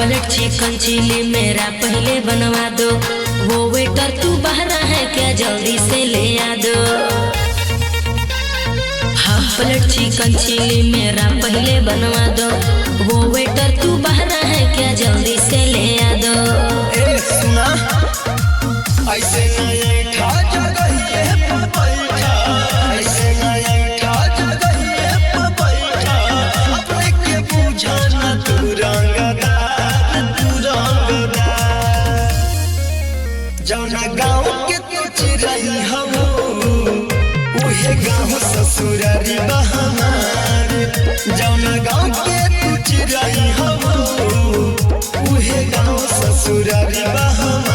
Plate चिकन chilli मेरा पहले बनवा दो। वो वेटर तू बाहर है क्या, जल्दी से ले आ दो। हाफ प्लेट चिकन चिली मेरा पहले बनवा दो। वो वेटर तू बाहर है क्या, जल्दी से ले आ दो। ए सुना ऐसे नहीं ठा जगहिए पर बैठा, ऐसे नहीं ठा जगहिए पर बैठा। अपने के बुझा ना तू रंगदार, तू रंगदार। जौना गाँव के तू चिरई हवो, उहे गाँव ससुरारी बहमार। जौना गाँव के तू चिरई हवो, उहे गाँव ससुरारी बहमार।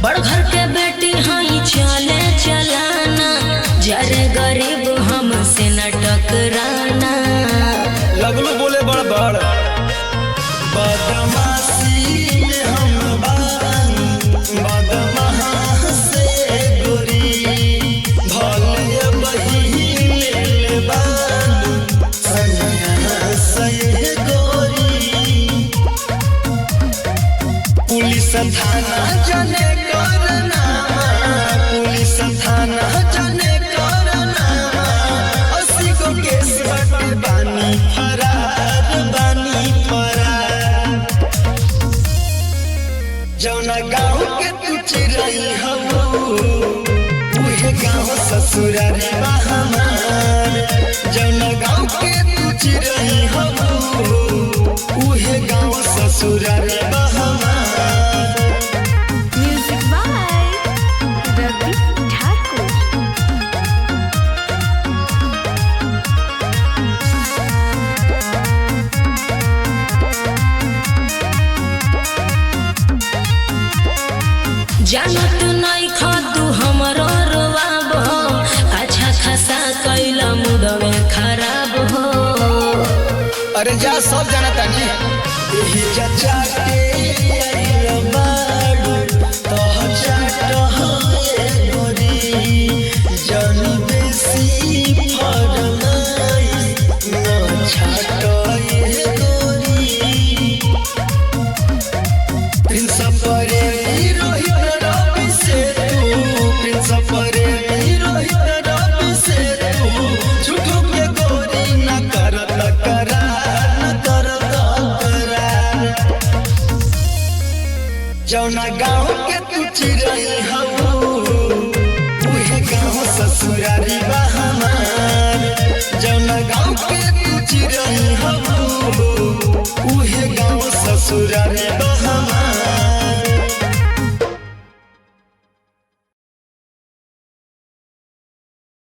बड़ घर के बेटी हई चले चलाना, जरे गरीब हमसे न टकराना। लगलू बोले बड़ बड़ बदमाशी में हम बानी, बदमाश से गोरी भले बही ले बानी, सनिया से गोरी। पुलिस थाना जाने करना, पुलिस थाना जाने करना। 80 को केस बटे बानी फरार, बानी फरार। जौना गाँव के तू चिरई हवो, उहे गाँव ससुरारी बहमार। जौना गाँव के तू चिरई हवो, उहे गाँव ससुरारी बहमार। Music by Ravi Thakur. जानत नहीं खा तू हमरो रोवाब हो, अच्छा खासा कैला मुदवे खराब हो। अरे जा सब जाना तानी यही चाचा के आइल बाड़ू, तोह चाट होए गोरी। जन बेसी फरमाई न छाट ये गोरी। प्रिंस परे रोहित रवि से तू, प्रिंस परे रोहित रवि से तू। झूठों के गोरी न करत करार, न करत करार। जौना गाँव के तू चिरई हवो, उहे गाँव ससुरारी बहमार। जौना गाँव के तू चिरई हवो, उहे गाँव ससुरारी बहमार।